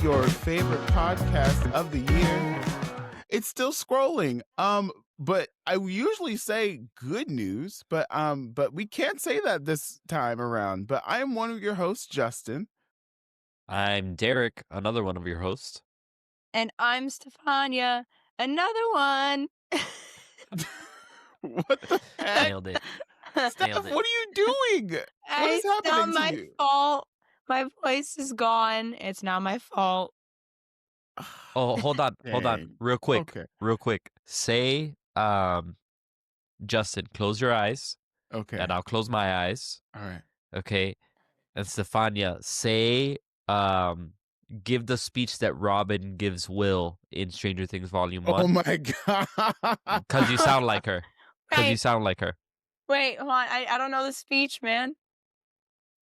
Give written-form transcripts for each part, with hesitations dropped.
your favorite podcast of the year. It's still scrolling. But I usually say good news, but we can't say that this time around. But I am one of your hosts, Justin. I'm Derek, another one of your hosts. And I'm Stefania, another one. What the heck? Nailed it. Steph, Nailed it. what are you doing? What is It's not happening to my you? fault. My voice is gone. It's not my fault. Oh, hold on, Dang. real quick, Okay. real quick. Say, Justin, close your eyes, Okay. and I'll close my eyes. All right. Okay, and Stefania, say, give the speech that Robin gives Will in Stranger Things Volume 1. Oh my god. Because you sound like her. Because you Hey, sound like her. wait, hold on. I don't know the speech, man.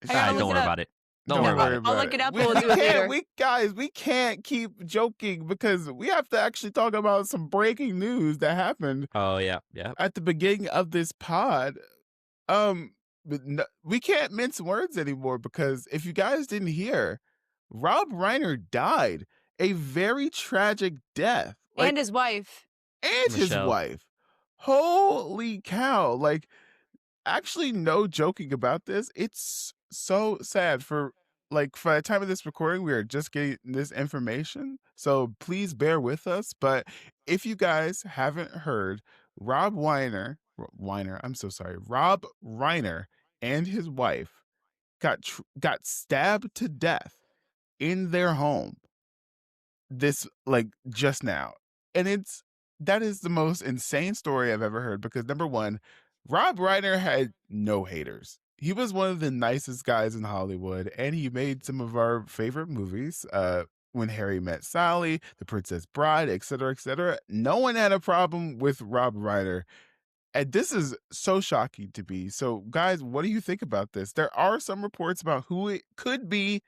I gotta Alright, look don't it worry up. about it. Don't worry about it. I'll look it up and we'll do it later. We can't keep joking because we have to actually talk about some breaking news that happened Oh, yeah. at the beginning of this pod. We can't mince words anymore because if you guys didn't hear, Rob Reiner died a very tragic death. And his wife. And his Michelle. wife. Holy cow. Like, actually, no joking about this. It's so sad for the time of this recording, we are just getting this information. So please bear with us. But if you guys haven't heard, Rob Reiner, and his wife got stabbed to death in their home just now. And that is the most insane story I've ever heard because number one, Rob Reiner had no haters. He was one of the nicest guys in Hollywood, and he made some of our favorite movies, When Harry Met Sally, The Princess Bride, etc., etc. No one had a problem with Rob Reiner. And this is so shocking to me. So, guys, what do you think about this? There are some reports about who it could be,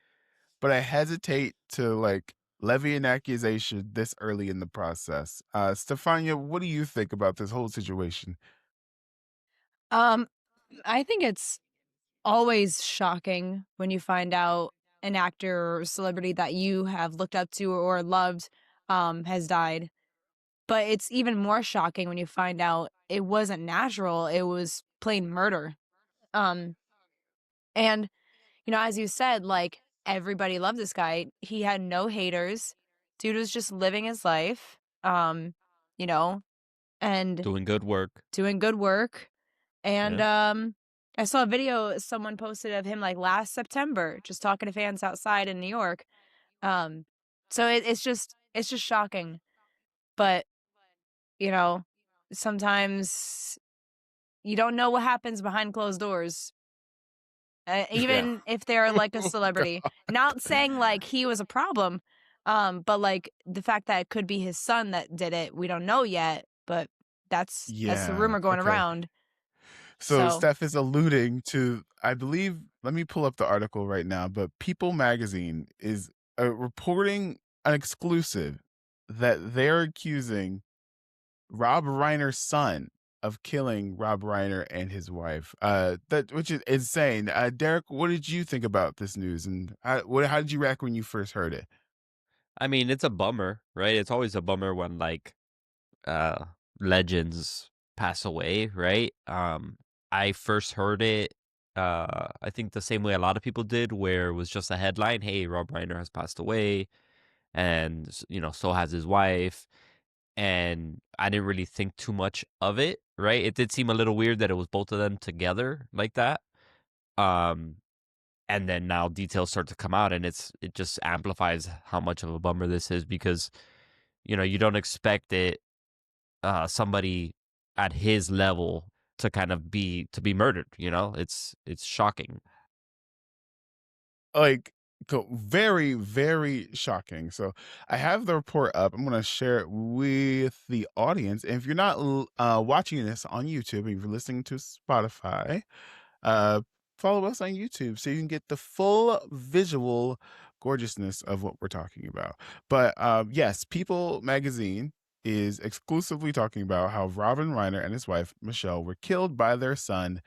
but I hesitate to levy an accusation this early in the process. Stefania, what do you think about this whole situation? I think it's always shocking when you find out an actor or celebrity that you have looked up to or loved has died. But it's even more shocking when you find out it wasn't natural. It was plain murder. And, as you said, everybody loved this guy. He had no haters. Dude was just living his life, and Doing good work. And Yeah. I saw a video someone posted of him last September, just talking to fans outside in New York. So it's just shocking. But, sometimes you don't know what happens behind closed doors. Even if they're a celebrity. Not saying he was a problem, but the fact that it could be his son that did it, we don't know yet, but that's the rumor going around. So Steph is alluding to, I believe, let me pull up the article right now, but People Magazine is reporting an exclusive that they're accusing Rob Reiner's son of killing Rob Reiner and his wife. Which is insane. Derek, what did you think about this news, and how did you react when you first heard it? I mean, it's a bummer, right? It's always a bummer when legends pass away, right? I first heard it, I think the same way a lot of people did, where it was just a headline, hey, Rob Reiner has passed away, and, so has his wife, and I didn't really think too much of it, right? It did seem a little weird that it was both of them together like that. And then now details start to come out, and it just amplifies how much of a bummer this is because, you don't expect it, somebody at his level to kind of be murdered, it's shocking. Very, very shocking. So I have the report up. I'm going to share it with the audience. And if you're not watching this on YouTube, if you're listening to Spotify, follow us on YouTube so you can get the full visual gorgeousness of what we're talking about. But yes, People Magazine is exclusively talking about how Robin Reiner and his wife, Michelle, were killed by their son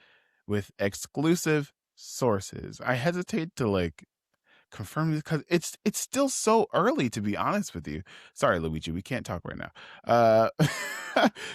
with exclusive sources. I hesitate to confirm it because it's still so early, to be honest with you. Sorry, Luigi, we can't talk right now.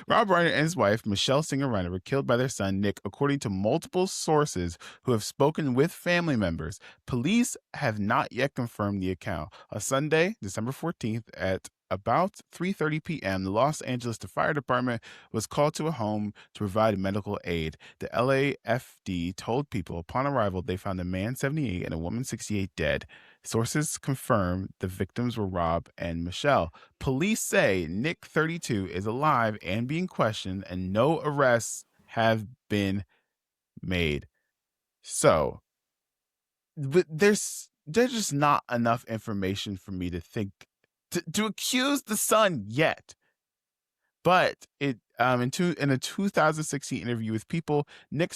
Rob Reiner and his wife, Michelle Singer Reiner, were killed by their son, Nick, according to multiple sources who have spoken with family members. Police have not yet confirmed the account. On Sunday, December 14th, at about 3:30 p.m., the Los Angeles Fire Department was called to a home to provide medical aid. The LAFD told people upon arrival they found a man 78 and a woman 68 dead. Sources confirm the victims were Rob and Michelle. Police say Nick, 32, is alive and being questioned, and no arrests have been made. So, but there's just not enough information for me to think to accuse the son yet. But in a 2016 interview with People, Nick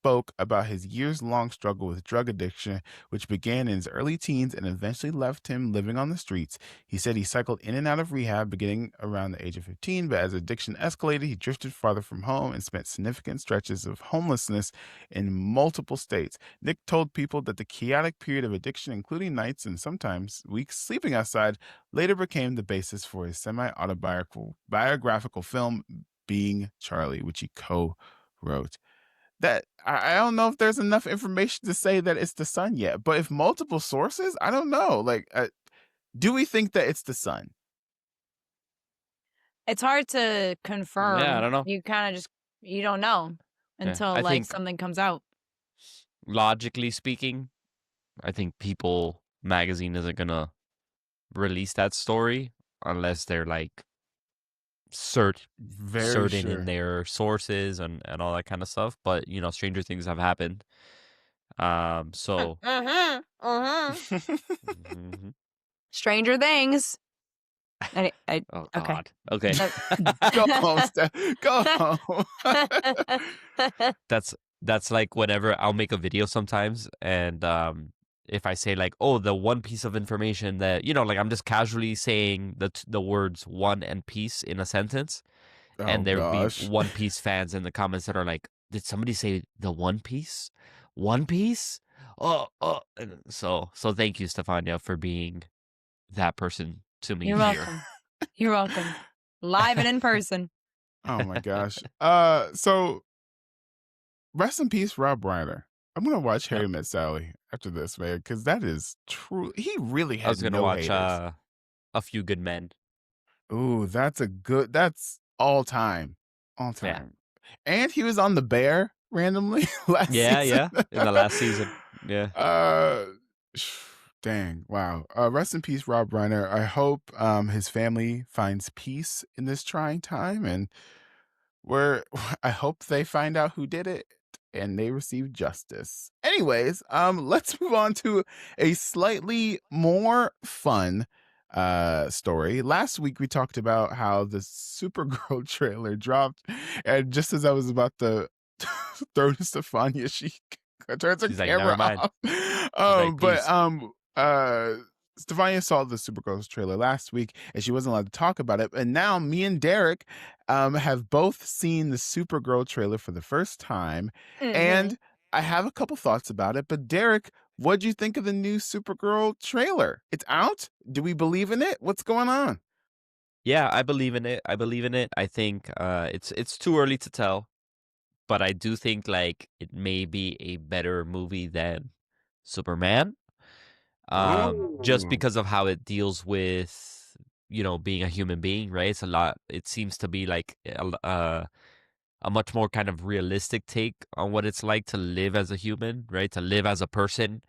spoke about his years-long struggle with drug addiction, which began in his early teens and eventually left him living on the streets. He said he cycled in and out of rehab beginning around the age of 15, but as addiction escalated, he drifted farther from home and spent significant stretches of homelessness in multiple states. Nick told People that the chaotic period of addiction, including nights and sometimes weeks sleeping outside, later became the basis for his semi-autobiographical film, Being Charlie, which he co-wrote. That I don't know if there's enough information to say that it's the son yet, but if multiple sources, I don't know. Like, do we think that it's the son? It's hard to confirm. Yeah, I don't know. You kind of just you don't know until I like think something comes out. logically speaking, I think People magazine isn't gonna release that story unless they're like Very certain sure. in their sources and all that kind of stuff. But you know, stranger things have happened. So Mhm. Stranger Things. I Oh okay. God. Okay. Go home, Steph. Go home. That's like whenever I'll make a video sometimes, and if I say like, oh, the one piece of information that like I'm just casually saying the words one and piece in a sentence, Oh and there would be gosh. One Piece fans in the comments that are like, did somebody say the One Piece? One Piece? Oh. And so thank you, Stefania, for being that person to me You're here. welcome. You're welcome. Live and in person. Oh my gosh. So rest in peace, Rob Reiner. I'm gonna watch Yep. Harry Met Sally after this, man, because that is true. He really I was had gonna no watch haters. A Few Good Men. Ooh, that's all time. All Yeah. time. And he was on The Bear randomly last Yeah, season. in the last season. Yeah. Uh dang, wow. Rest in peace, Rob Reiner. I hope his family finds peace in this trying time, and where I hope they find out who did it and they receive justice. Anyways, let's move on to a slightly more fun story. Last week we talked about how the Supergirl trailer dropped, and just as I was about to throw to Stefania, she turns her She's like, never camera mind. off. She's like, But peace. Stefania saw the Supergirls trailer last week and she wasn't allowed to talk about it. And now me and Derek have both seen the Supergirl trailer for the first time. And I have a couple thoughts about it. But Derek, what'd you think of the new Supergirl trailer? It's out? Do we believe in it? What's going on? Yeah, I believe in it. I think it's too early to tell, but I do think like it may be a better movie than Superman. Just Ooh. because of how it deals with being a human being, right? It seems to be like a much more kind of realistic take on what it's like to live as a human, right? To live as a person,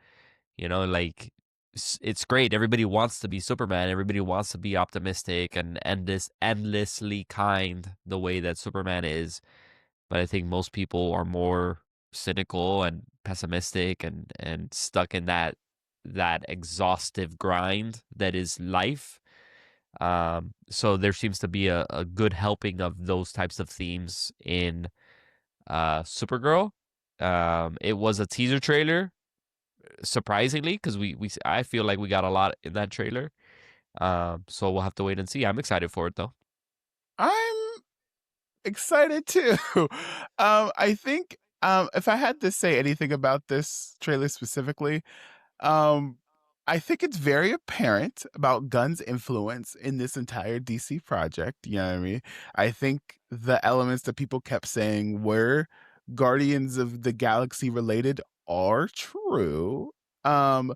like it's great. Everybody wants to be Superman. Everybody wants to be optimistic and endlessly kind the way that Superman is. But I think most people are more cynical and pessimistic and stuck in that exhaustive grind that is life. So there seems to be a good helping of those types of themes in Supergirl. It was a teaser trailer, surprisingly, because I feel like we got a lot in that trailer. So we'll have to wait and see. I'm excited for it though. I'm excited too. I think if I had to say anything about this trailer specifically, um, I think it's very apparent about Gunn's influence in this entire DC project. You know what I mean? I think the elements that people kept saying were Guardians of the Galaxy related are true. Um,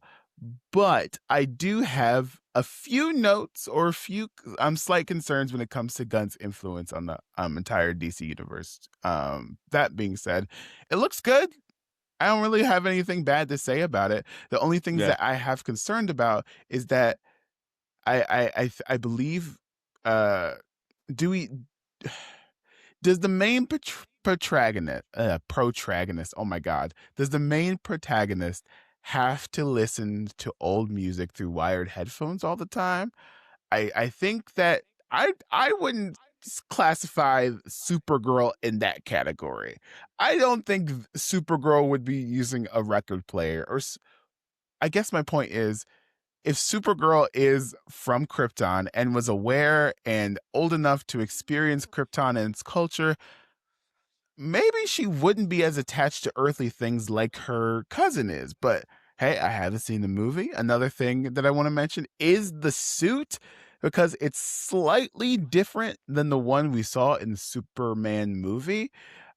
but I do have a few notes or a few slight concerns when it comes to Gunn's influence on the entire DC universe. That being said, it looks good. I don't really have anything bad to say about it. The only things Yeah. that I have concerned about is that I believe do we does the main protagonist, oh my god, does the main protagonist have to listen to old music through wired headphones all the time? I think that I wouldn't classify Supergirl in that category. I don't think Supergirl would be using a record player I guess my point is if Supergirl is from Krypton and was aware and old enough to experience Krypton and its culture, maybe she wouldn't be as attached to earthly things like her cousin is. But hey, I haven't seen the movie. Another thing that I want to mention is the suit because it's slightly different than the one we saw in the Superman movie.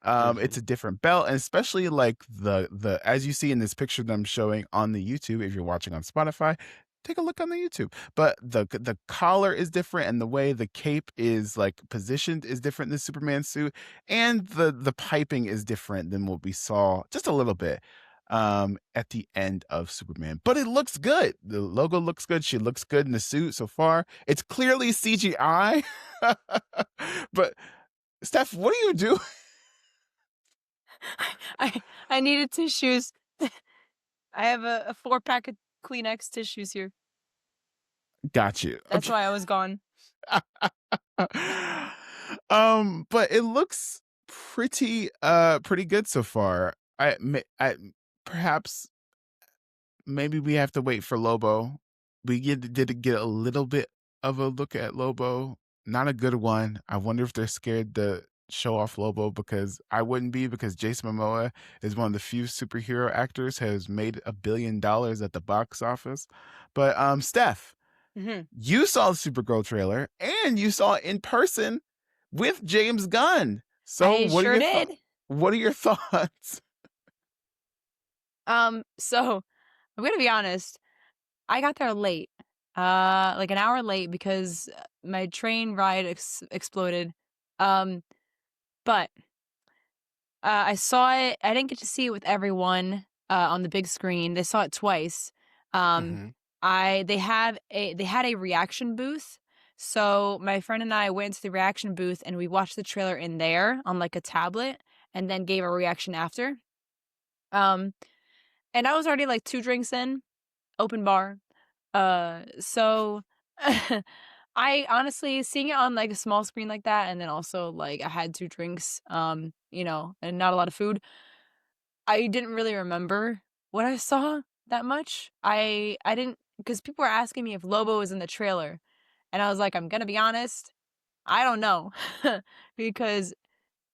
It's Mhm. a different belt, and especially like the as you see in this picture that I'm showing on the YouTube. If you're watching on Spotify, take a look on the YouTube. But the collar is different, and the way the cape is like positioned is different than Superman's suit, and the piping is different than what we saw just a little bit at the end of Superman. But it looks good. The logo looks good. She looks good in the suit so far. It's clearly CGI. But Steph, what do you do? I needed tissues. I have a 4-pack of Kleenex tissues here. Got you. That's why I was gone. But it looks pretty good so far. I perhaps maybe we have to wait for Lobo. Did get a little bit of a look at Lobo, not a good one. I wonder if they're scared to show off Lobo because I wouldn't be because Jason Momoa is one of the few superhero actors has made $1 billion at the box office. But Steph, Hmm. you saw the Supergirl trailer and you saw it in person with James Gunn. So I what are sure your did. what are your thoughts? So I'm gonna be honest. I got there late, like an hour late because my train ride exploded. Um, but I saw it. I didn't get to see it with everyone on the big screen. They saw it twice. Um, Mm-hmm. they had a reaction booth. So my friend and I went to the reaction booth and we watched the trailer in there on like a tablet and then gave a reaction after. Um, and I was already like 2 drinks in, open bar. So I honestly seeing it on like a small screen like that, and then also like I had 2 drinks, and not a lot of food. I didn't really remember what I saw that much. I didn't because people were asking me if Lobo was in the trailer, and I was like, I'm gonna be honest, I don't know, because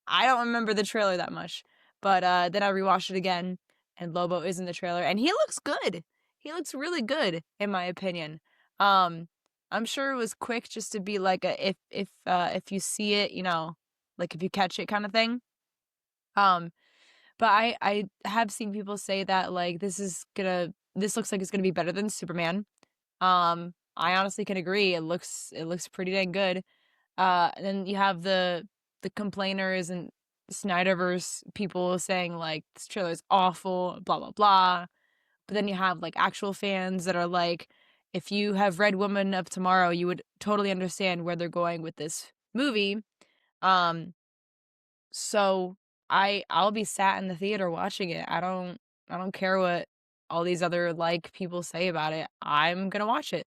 I don't remember the trailer that much. But then I rewatched it again, and Lobo is in the trailer, and he looks good. He looks really good, in my opinion. Um, I'm sure it was quick just to be like a if you see it, like if you catch it kind of thing. Um, but I have seen people say that like this looks like it's gonna be better than Superman. I honestly can agree. It looks pretty dang good. And then you have the complainers and Snyderverse people saying like this trailer is awful, blah blah blah. But then you have like actual fans that are like, if you have read Woman of Tomorrow, you would totally understand where they're going with this movie. Um, so I'll be sat in the theater watching it. I don't care what all these other like people say about it. I'm gonna watch it.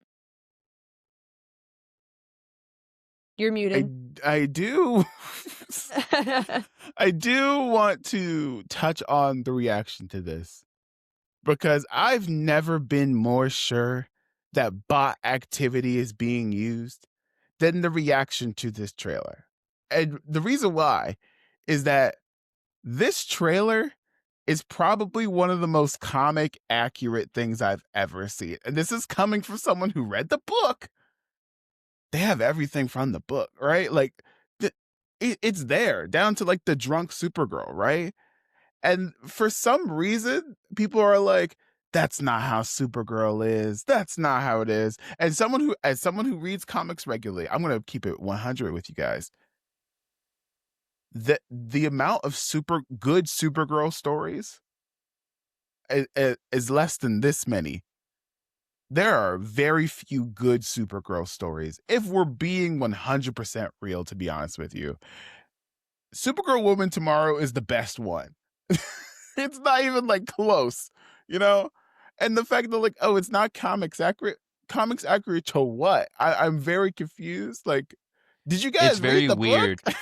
You're I muted. I do I do want to touch on the reaction to this because I've never been more sure that bot activity is being used than the reaction to this trailer. And the reason why is that this trailer is probably one of the most comic accurate things I've ever seen. And this is coming from someone who read the book. They have everything from the book, right? Like it's there down to like the drunk Supergirl, right? And for some reason, people are like, that's not how Supergirl is. That's not how it is. And as someone who reads comics regularly, I'm going to keep it 100 with you guys. The amount of good Supergirl stories is less than this many. There are very few good Supergirl stories, if we're being 100% real, to be honest with you. Supergirl Woman Tomorrow is the best one. It's not even like close, you know? And the fact that like, oh, it's not comics accurate. Comics accurate to what? I'm very confused. Like, did you It's guys read very the weird. book?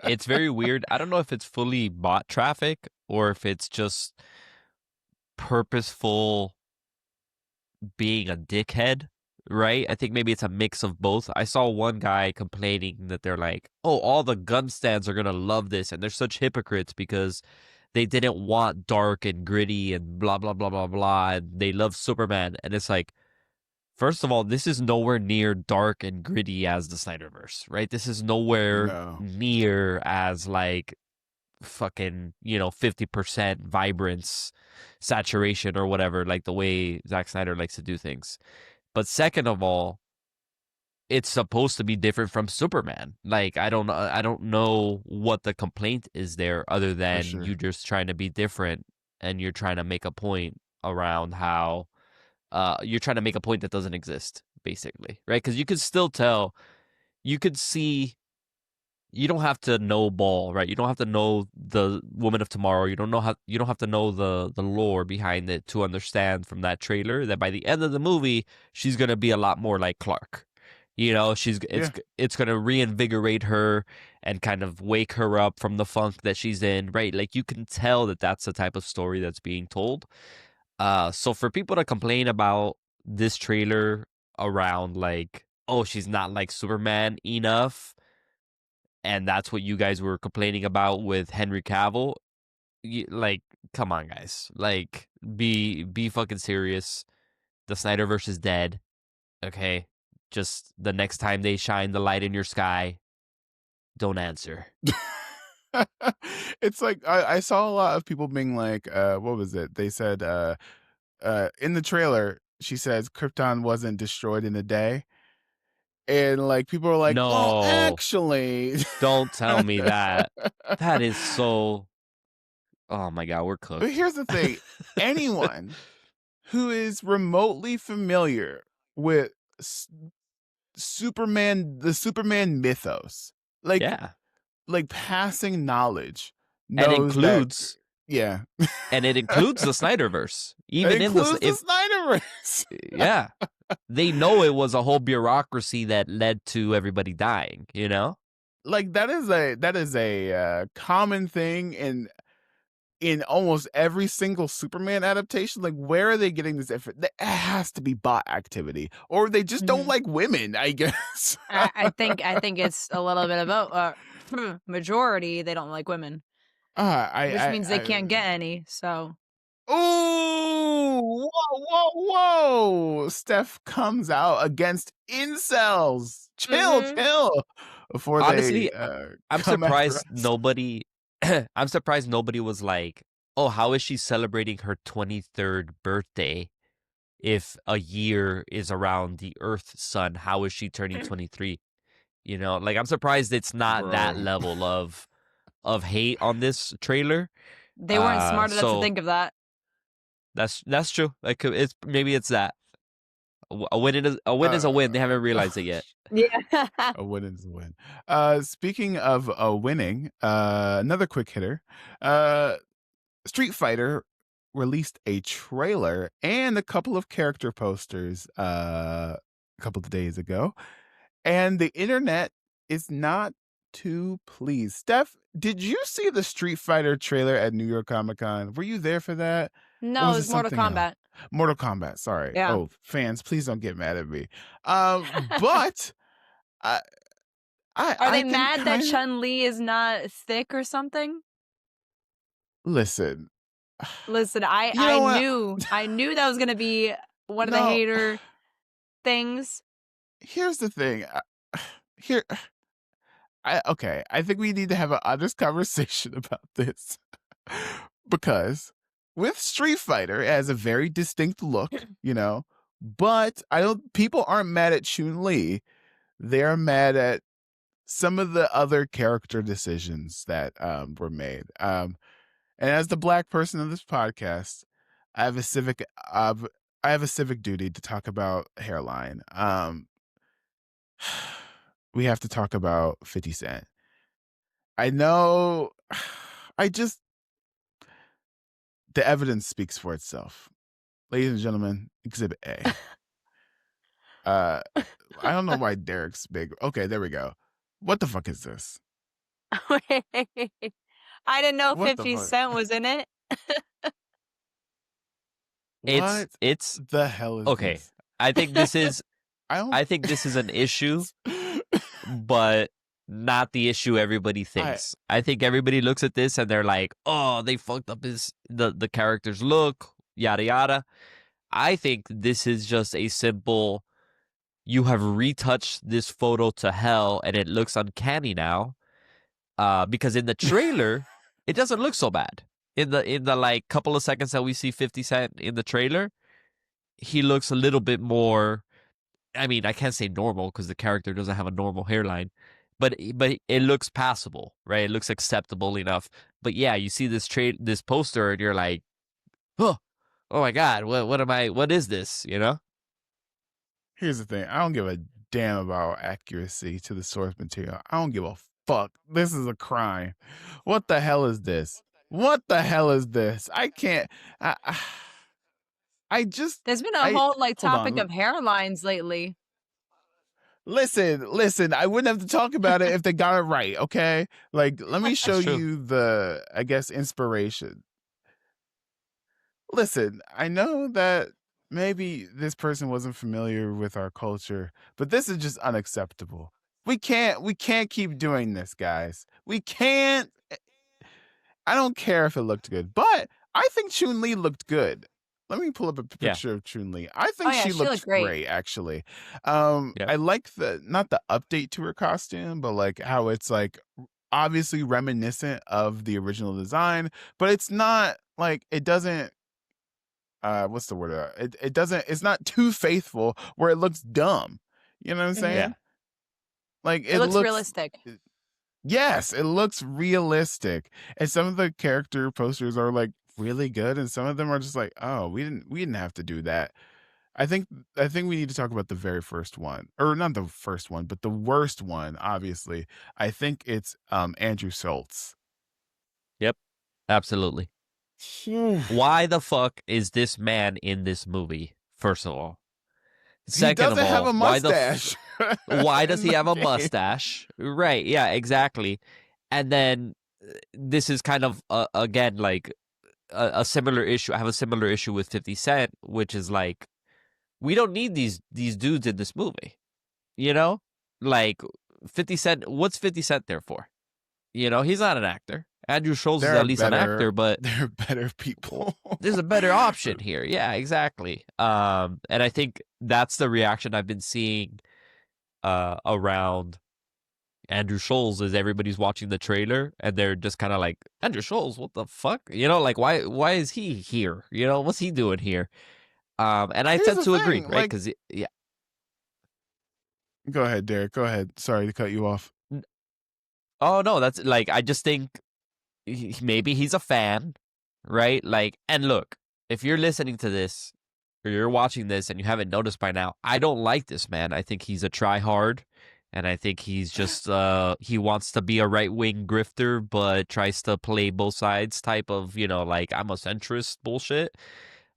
It's very weird. I don't know if it's fully bot traffic or if it's just purposeful being a dickhead, right? I think maybe it's a mix of both. I saw one guy complaining that they're like, oh, all the gun stands are going to love this. And they're such hypocrites because they didn't want dark and gritty and blah, blah, blah, blah, blah. And they love Superman. And it's like, first of all, this is nowhere near dark and gritty as the Snyderverse, right? This is nowhere No. near as like fucking 50% vibrance saturation or whatever, like the way Zack Snyder likes to do things. But second of all, it's supposed to be different from Superman. Like I don't know what the complaint is there other than sure. you just trying to be different and you're trying to make a point around how you're trying to make a point that doesn't exist, basically, right? Because you could still tell, you could see. You don't have to know Ball, right? You don't have to know the Woman of Tomorrow. You don't have to know the lore behind it to understand from that trailer that by the end of the movie, she's gonna be a lot more like Clark. It's gonna reinvigorate her and kind of wake her up from the funk that she's in, right? Like you can tell that that's the type of story that's being told. So for people to complain about this trailer around like, oh, she's not like Superman enough, and that's what you guys were complaining about with Henry Cavill, like, come on, guys. Like, be fucking serious. The Snyderverse is dead, okay? Just the next time they shine the light in your sky, don't answer. It's like I saw a lot of people being like, what was it? They said in the trailer, she says Krypton wasn't destroyed in a day. And like people are like, well, No, actually, don't tell me that. That is so. Oh my god, we're cooked. But here's the thing: anyone who is remotely familiar with Superman, the Superman mythos, like Yeah, like passing knowledge, and knows that. includes Yeah, and it includes the Snyderverse. it Even in the includes the if Snyderverse. yeah, they know it was a whole bureaucracy that led to everybody dying, you know? Like that is a common thing in almost every single Superman adaptation. Like, where are they getting this effort? It has to be bot activity, or they just don't like women, I guess. I think it's a little bit about majority. They don't like women, which means they can't get any. So, Ooh, whoa! Steph comes out against incels. Chill. Before Honestly, they I'm come after surprised us. nobody I'm surprised nobody was like, "Oh, how is she celebrating her 23rd birthday if a year is around the Earth sun? How is she turning 23?" You know, like I'm surprised it's not that Bro. level of hate on this trailer. they weren't smart enough to So think of that. that's true. Like it's maybe it's that. A win is a win. They haven't realized it yet. Yeah. A win is a win. Speaking of winning, another quick hitter. Street Fighter released a trailer and a couple of character posters a couple of days ago, and the internet is not too pleased. Steph, did you see the Street Fighter trailer at New York Comic Con? Were you there for that? Or No, it was it was Mortal something else? Kombat. Mortal Kombat, sorry. Yeah. Oh, fans, please don't get mad at me. But I Are they can mad that kinda Chun Li is not thick or something? listen. Listen, You know what? I knew that was gonna be one of the No. hater things. Here's the thing. Here, I think we need to have an honest conversation about this because with Street Fighter, it has a very distinct look, but people aren't mad at Chun-Li. They're mad at some of the other character decisions that were made. And as the black person of this podcast, I have a civic duty to talk about hairline. We have to talk about 50 Cent. I know. The evidence speaks for itself. Ladies and gentlemen, Exhibit A. I don't know why Derek's big. Okay, there we go. What the fuck is this? I didn't know What the 50 fuck? Cent was in it. What It's the hell is okay. this? I think this is I think this is an issue, but not the issue everybody thinks. I think everybody looks at this and they're like, "Oh, they fucked up the character's look, yada yada." I think this is just a simple you have retouched this photo to hell and it looks uncanny now. Because in the trailer, it doesn't look so bad. In the like couple of seconds that we see 50 Cent in the trailer, he looks a little bit more. I mean, I can't say normal because the character doesn't have a normal hairline, but it looks passable, right? It looks acceptable enough. But yeah, you see this poster and you're like, oh my god, what is this? Here's the thing. I don't give a damn about accuracy to the source material. I don't give a fuck. This is a crime. What the hell is this? What the hell is this? I can't. I just. There's been a whole hold topic on. of hairlines lately. Listen. I wouldn't have to talk about it if they got it right. Okay, like let me show you the, I guess, inspiration. Listen, I know that maybe this person wasn't familiar with our culture, but this is just unacceptable. We can't keep doing this, guys. We can't. I don't care if it looked good, but I think Chun-Li looked good. Let me pull up a picture of Chun-Li. I think she looked great, actually. I like not the update to her costume, but like how it's like obviously reminiscent of the original design, but it's not like, it doesn't what's the word? It's not too faithful where it looks dumb. You know what I'm saying? Yeah. Like it looks realistic. Yes, it looks realistic. And some of the character posters are like really good, and some of them are just like, oh, we didn't have to do that. I think we need to talk about the very first one. Or not the first one, but the worst one, obviously. I think it's Andrew Schultz. Yep. Absolutely. Why the fuck is this man in this movie, first of all? Second he doesn't have a mustache. Why does he have a mustache? Right, yeah, exactly. And then this is kind of, again, like a similar issue. I have a similar issue with 50 Cent, which is like, we don't need these dudes in this movie. Like 50 Cent, what's 50 Cent there for? He's not an actor. Andrew Schultz is at least an actor, but they're better people. There's a better option here. Yeah, exactly. And I think that's the reaction I've been seeing around Andrew Schultz is everybody's watching the trailer and they're just kind of like, Andrew Schultz, what the fuck? Like why is he here? What's he doing here? And I tend to agree, right? Because yeah. Go ahead, Derek. Go ahead. Sorry to cut you off. Oh no, that's like, I just think maybe he's a fan, right? Like, and look, if you're listening to this or you're watching this and you haven't noticed by now, I don't like this man. I think he's a tryhard, and I think he's just he wants to be a right-wing grifter but tries to play both sides type of, like, I'm a centrist bullshit.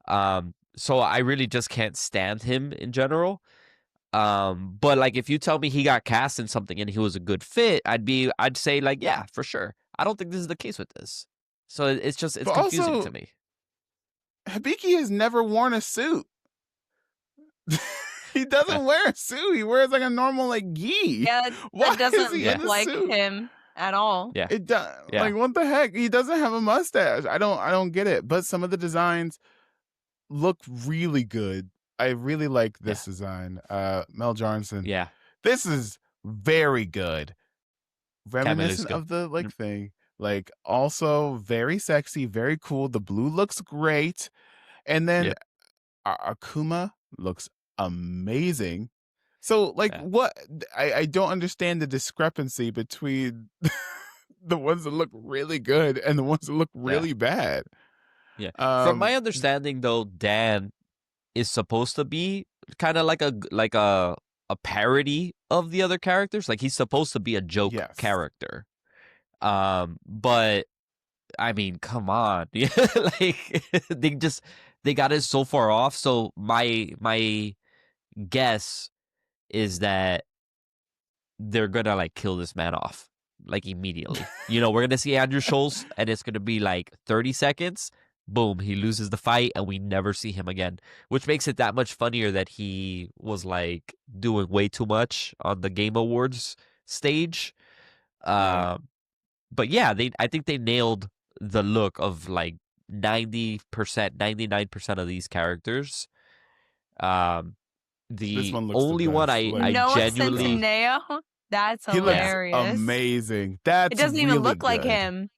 So I really just can't stand him in general. But like, if you tell me he got cast in something and he was a good fit, I'd say like, yeah, for sure. I don't think this is the case with this. So it's confusing also, to me. Hibiki has never worn a suit. He doesn't wear a suit. He wears like a normal like gi. Yeah, Why that doesn't is he look in a like suit? him. at all. Yeah. It Yeah. like what the heck? He doesn't have a mustache. I don't get it. But some of the designs look really good. I really like Yeah. this design. Mel Johnson. Yeah. This is very good. Camel looks Reminiscent good. of the thing. Like also very sexy, very cool. The blue looks great. And then Yep. Akuma looks amazing. So like Yeah. what I don't understand the discrepancy between the ones that look really good and the ones that look Yeah. really bad. Yeah. From my understanding, though, Dan is supposed to be kind of like a parody of the other characters. Like he's supposed to be a joke yes. character. But I mean, come on, like they got it so far off. So my guess is that they're gonna like kill this man off like immediately. We're gonna see Andrew Schultz, and it's gonna be like 30 seconds. Boom, he loses the fight, and we never see him again. Which makes it that much funnier that he was like doing way too much on the Game Awards stage. Right. But yeah, I think they nailed the look of like 90%, 99% of these characters. This The one looks the only one best. I Like Noah genuinely Centineo? That's he looks hilarious. amazing. It That's doesn't even really look like good. him.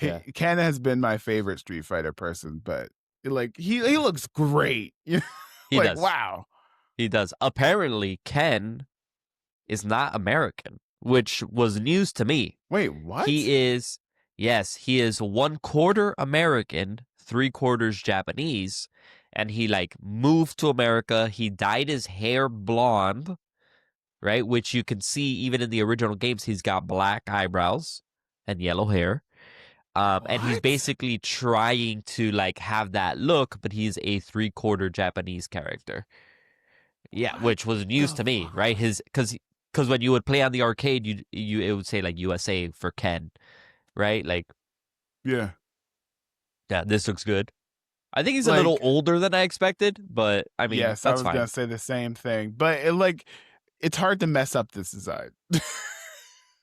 Yeah. Ken has been my favorite Street Fighter person, but like he looks great. He Like does. wow. He does. Apparently, Ken is not American, which was news to me. Wait, what? He is 1/4 American, 3/4 Japanese, and he like moved to America. He dyed his hair blonde, right? Which you can see even in the original games. He's got black eyebrows and yellow hair. And he's What? basically trying to like have that look, but he's a 3/4 Japanese character. Yeah, What which was news the to me, right? fuck? Because when you would play on the arcade, you it would say like USA for Ken, right? Like, Yeah. yeah, this looks good. I think he's a little Like older than I expected, but I mean yes, I that's was gonna fine. say the same thing, but it's hard to mess up this design.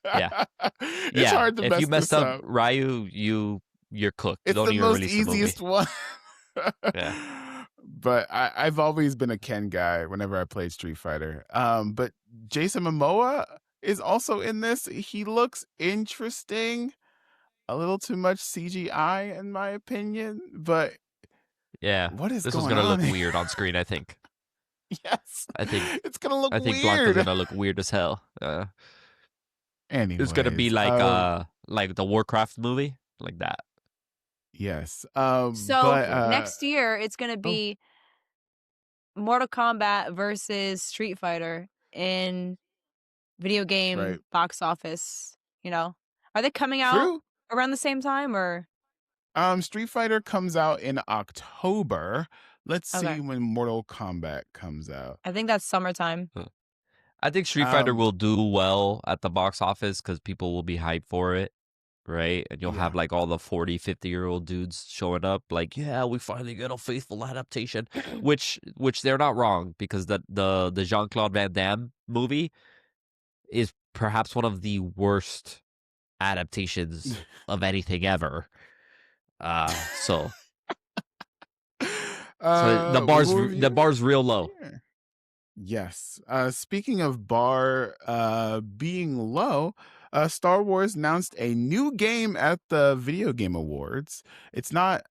Yeah, It's yeah. hard to If you mess messed this up up. Ryu, you're cooked. It's Don't the even most release the movie. easiest one. Yeah, But I've always been a Ken guy whenever I played Street Fighter. But Jason Momoa is also in this. He looks interesting. A little too much CGI in my opinion, but yeah. what is This was going gonna on look here? weird on screen. I think. Yes. I think. It's gonna look I think Blanca's weird. gonna look weird as hell. It's gonna be Anyways, like the Warcraft movie, like that. yes. So But next year, it's going to oh, be Mortal Kombat versus Street Fighter in video right. game box office. Are they coming out True. around the same time or? Street Fighter comes out in October. Let's see Okay. when Mortal Kombat comes out. I think that's summertime. I think Street Fighter Um, will do well at the box office because people will be hyped for it, right? And you'll have yeah. like all the 40, 50-year-old dudes showing up like, yeah, we finally get a faithful adaptation, which they're not wrong because the Jean-Claude Van Damme movie is perhaps one of the worst adaptations of anything ever. So the bar's real low. Yeah. Yes. Speaking of bar being low, Star Wars announced a new game at the Video Game Awards. It's not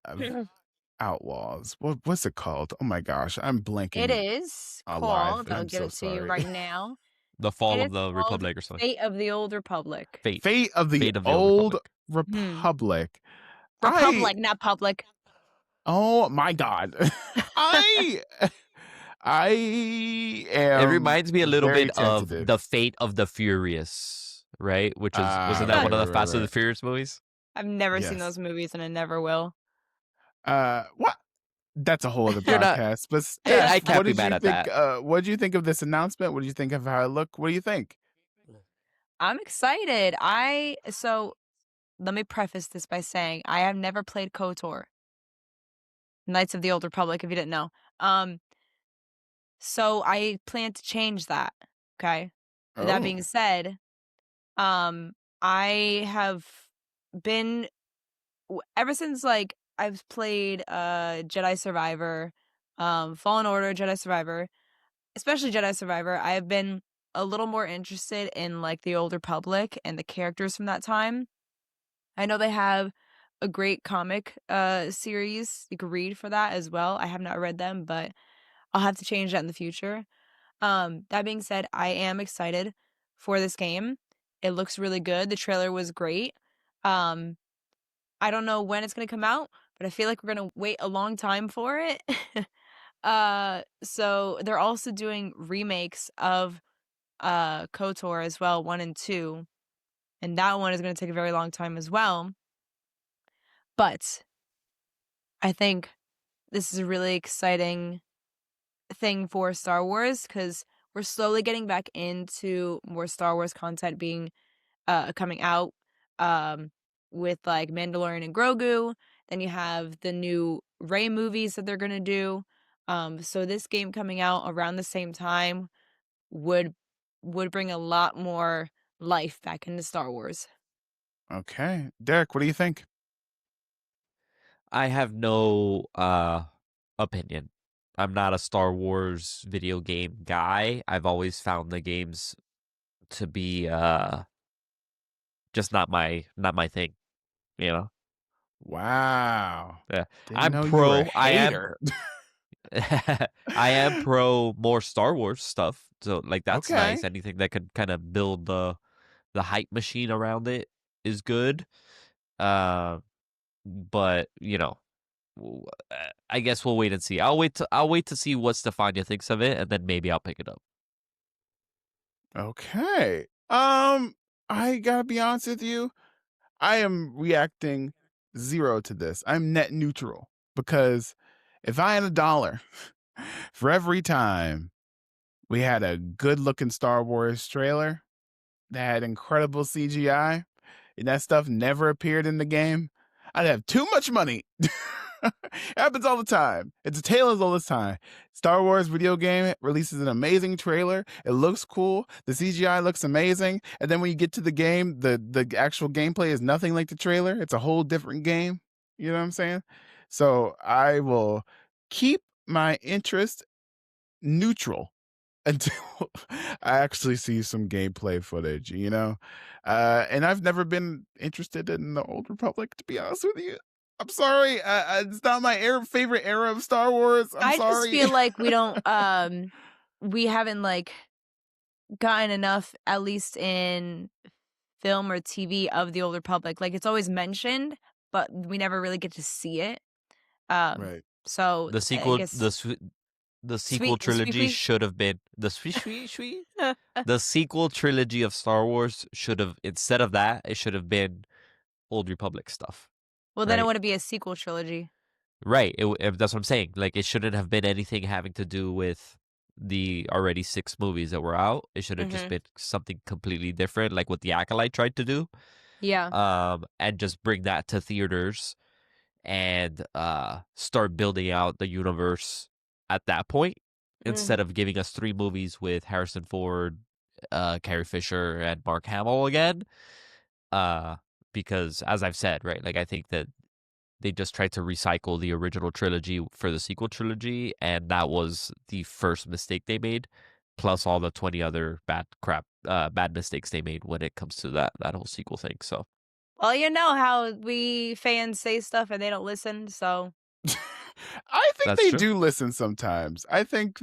Outlaws. What's it called? Oh my gosh, I'm It blanking is alive, called, and I'll I'm give so it to you sorry. right now. The It Fall is of the called Republic or something. Fate of the Old Republic. Fate of the Fate of the Old Republic. Republic. Republic, not public. Oh my god. I I It am reminds me a little very bit of tentative. the Fate of the Furious, right? Which wasn't that one of the Fast and the Furious movies? I've never seen Yes. those movies and I never will. What? That's a whole other You're not- podcast. But I Steph, can't what be did mad you at think? that. What did you think of this announcement? What did you think of how it looked? What do you think? I'm excited. So let me preface this by saying I have never played KOTOR, Knights of the Old Republic, if you didn't know. So I plan to change that. Okay. That being said, I have been ever since like I've played Jedi Survivor, Fallen Order, Jedi Survivor, especially Jedi Survivor. I have been a little more interested in like the Old Republic and the characters from that time. I know they have a great comic series you could read for that as well. I have not read them, but I'll have to change that in the future. That being said, I am excited for this game. It looks really good. The trailer was great. Um, I don't know when it's gonna come out, but I feel like we're gonna wait a long time for it. So they're also doing remakes of KOTOR as well, 1 and 2, and that one is gonna take a very long time as well. But I think this is a really exciting thing for Star Wars because we're slowly getting back into more Star Wars content being coming out um, with like Mandalorian and Grogu. Then you have the new Rey movies that they're gonna do. So this game coming out around the same time would bring a lot more life back into Star Wars. Okay. Derek, what do you think? I have no opinion. I'm not a Star Wars video game guy. I've always found the games to be just not my thing, you know. Wow. Yeah. Didn't I'm know you were a pro. I am hater. I am pro more Star Wars stuff. So like that's Okay. nice. Anything that could kind of build the hype machine around it is good. Uh but I guess we'll wait and see. I'll wait to see what Stefania thinks of it, and then maybe I'll pick it up. Okay. I gotta be honest with you. I am reacting zero to this. I'm net neutral because if I had $1 for every time we had a good looking Star Wars trailer that had incredible CGI and that stuff never appeared in the game, I'd have too much money. It happens all the time. It's a tale as old as time. Star Wars video game releases an amazing trailer. It looks cool. The CGI looks amazing. And then when you get to the game, the actual gameplay is nothing like the trailer. It's a whole different game. You know what I'm saying? So I will keep my interest neutral until I actually see some gameplay footage, you know? And I've never been interested in the Old Republic, to be honest with you. I'm sorry. It's not my favorite era of Star Wars. I'm I just sorry. feel like we don't we haven't like gotten enough, at least in film or TV, of the Old Republic. Like it's always mentioned, but we never really get to see it. Um, Right. so The I sequel, guess the sequel sweet, sweet, trilogy sweet. should have been the sweet, sweet, sweet. The sequel trilogy of Star Wars should have, instead of that, it should have been Old Republic stuff, Well, then it right? wouldn't be a sequel trilogy. Right. That's what I'm saying. Like, it shouldn't have been anything having to do with the already 6 movies that were out. It should have just Mm-hmm. been something completely different, like what the Acolyte tried to do. Yeah. And just bring that to theaters and start building out the universe at that point, Mm. instead of giving us 3 movies with Harrison Ford, Carrie Fisher, and Mark Hamill again. Because as I've said, right, like I think that they just tried to recycle the original trilogy for the sequel trilogy, and that was the first mistake they made, plus all the 20 other bad mistakes they made when it comes to that whole sequel thing. So Well, you know how we fans say stuff and they don't listen, so I think that's they true. do listen sometimes. But that's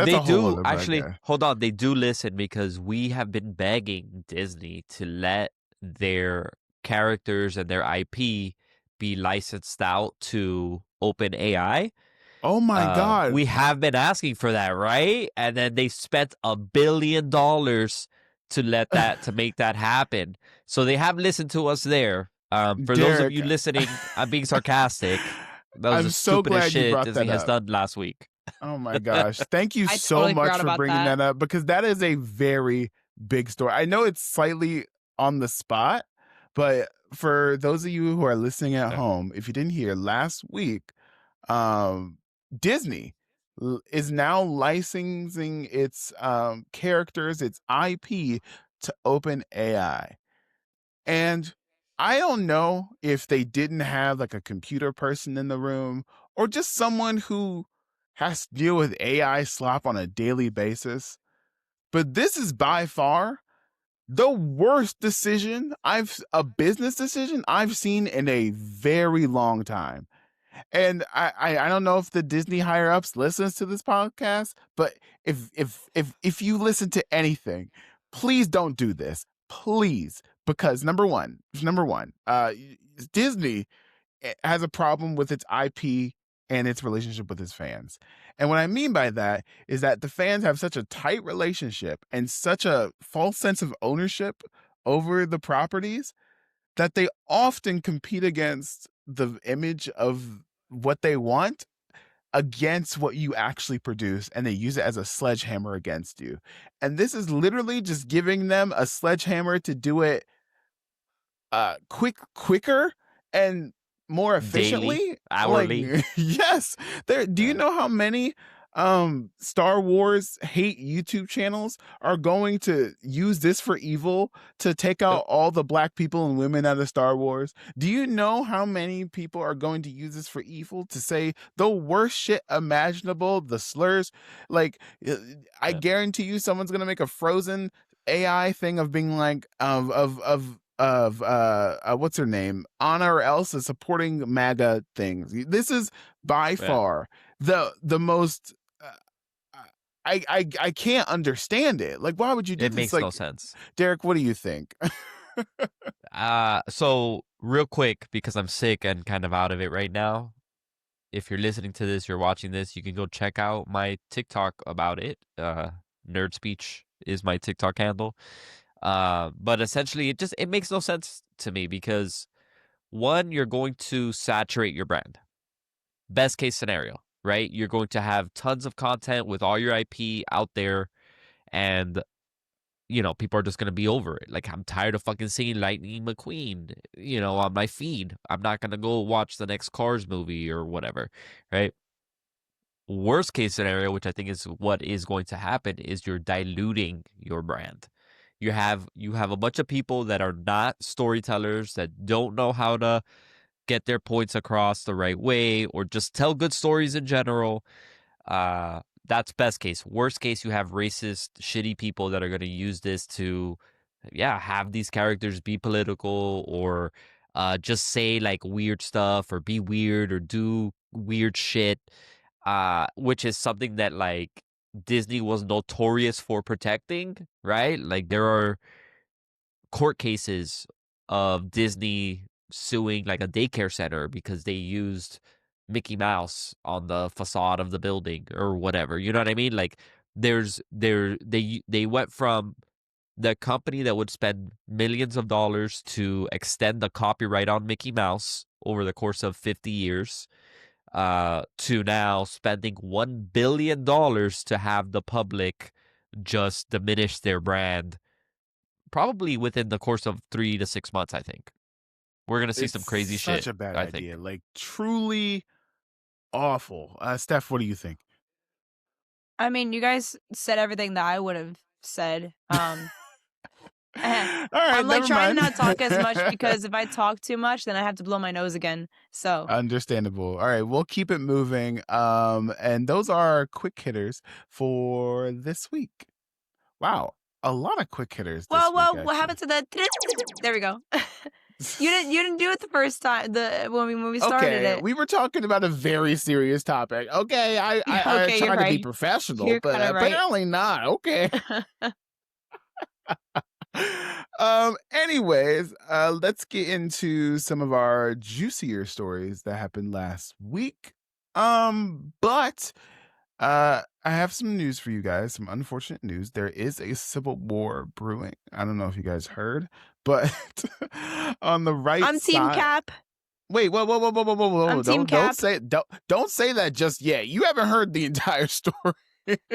They a whole do other actually. bugger. Hold on, they do listen because we have been begging Disney to let their characters and their IP be licensed out to OpenAI. Oh my God. We have been asking for that, right? And then they spent $1 billion to make that happen. So they have listened to us there. For those of Derek, you listening, I'm being sarcastic. That was I'm the so stupidest glad you shit brought Disney that has up. done last week. Oh my gosh. Thank you I so totally much forgot for about bringing that. that up because that is a very big story. I know it's slightly on the spot, but for those of you who are listening at Yeah. home, if you didn't hear last week, um, Disney is now licensing its characters, its IP to OpenAI. And I don't know if they didn't have like a computer person in the room or just someone who has to deal with AI slop on a daily basis. But this is by far the worst decision a business decision I've seen in a very long time. And I don't know if the Disney higher ups listens to this podcast, but if you listen to anything, please don't do this. Please. Because number one, Disney has a problem with its IP and its relationship with its fans. And what I mean by that is that the fans have such a tight relationship and such a false sense of ownership over the properties that they often compete against the image of what they want against what you actually produce, and they use it as a sledgehammer against you. And this is literally just giving them a sledgehammer to do it quicker and more Daily, efficiently. Like, hourly. yes. Do you Yeah. know how many Star Wars hate YouTube channels are going to use this for evil to take Yep. out all the black people and women out of Star Wars? Do you know how many people are going to use this for evil to say the worst shit imaginable, the slurs? Like, I Yeah. guarantee you someone's going to make a Frozen AI thing of being like what's her name, Anna or Elsa, supporting MAGA things. This is by Yeah. far the most I can't understand it. Like, why would you do It this? makes no Like, sense. Derek, what do you think? So real quick, because I'm sick and kind of out of it right now. If you're listening to this, you're watching this, you can go check out my TikTok about it. Nerd Speech is my TikTok handle. But essentially, it makes no sense to me because one, you're going to saturate your brand. Best case scenario, right? You're going to have tons of content with all your IP out there, and people are just going to be over it. Like, I'm tired of fucking seeing Lightning McQueen, on my feed. I'm not going to go watch the next Cars movie or whatever, right? Worst case scenario, which I think is what is going to happen, is you're diluting your brand. You have a bunch of people that are not storytellers, that don't know how to get their points across the right way, or just tell good stories in general. That's best case. Worst case, you have racist, shitty people that are going to use this to, have these characters be political, or just say like weird stuff, or be weird, or do weird shit. Which is something that like Disney was notorious for protecting, right? Like, there are court cases of Disney suing like a daycare center because they used Mickey Mouse on the facade of the building or whatever. You know what I mean? Like, they went from the company that would spend millions of dollars to extend the copyright on Mickey Mouse over the course of 50 years, to now spending $1 billion to have the public just diminish their brand, probably within the course of 3 to 6 months. I think we're gonna see It's some crazy such shit, a bad I think. idea. Like, truly awful. Steph, what do you think? I mean, you guys said everything that I would have said. All right, I'm like never trying to mind. not talk as much because if I talk too much, then I have to blow my nose again. So Understandable. All right, we'll keep it moving. And those are quick hitters for this week. Wow, a lot of quick hitters this week. well, what happened to the? There we go. You didn't do it the first time. When we started Okay, it. we were talking about a very serious topic. Okay, I Okay, you're tried to be right. professional, You're but kind of right. apparently not. Okay. Anyways, let's get into some of our juicier stories that happened last week. But I have some news for you guys, some unfortunate news. There is a civil war brewing. I don't know if you guys heard, but on the right I'm Team side. Cap. Wait, whoa. I'm Team Don't Cap. don't say that just yet. You haven't heard the entire story.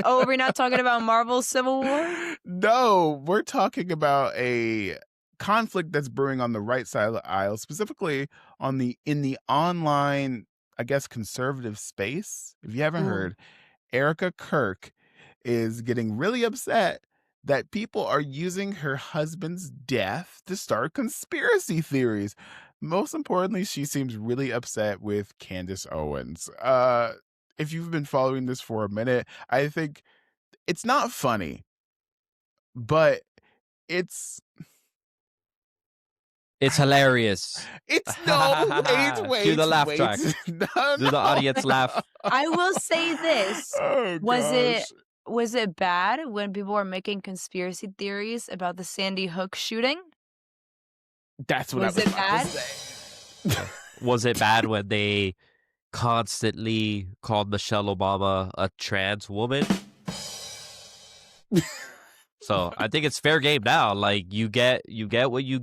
Oh, we're not talking about Marvel's Civil War? No, we're talking about a conflict that's brewing on the right side of the aisle, specifically in the online, I guess, conservative space. If you haven't Ooh. heard, Erika Kirk is getting really upset that people are using her husband's death to start conspiracy theories. Most importantly, she seems really upset with Candace Owens. If you've been following this for a minute, I think it's not funny, but it's It's hilarious. it's no, Cue the laugh wait. track. No, Do the audience laugh? I will say this. Oh Was it gosh. was it bad when people were making conspiracy theories about the Sandy Hook shooting? That's what Was I was it about bad? to say. Was it bad when they constantly called Michelle Obama a trans woman? So I think it's fair game now. Like you get what you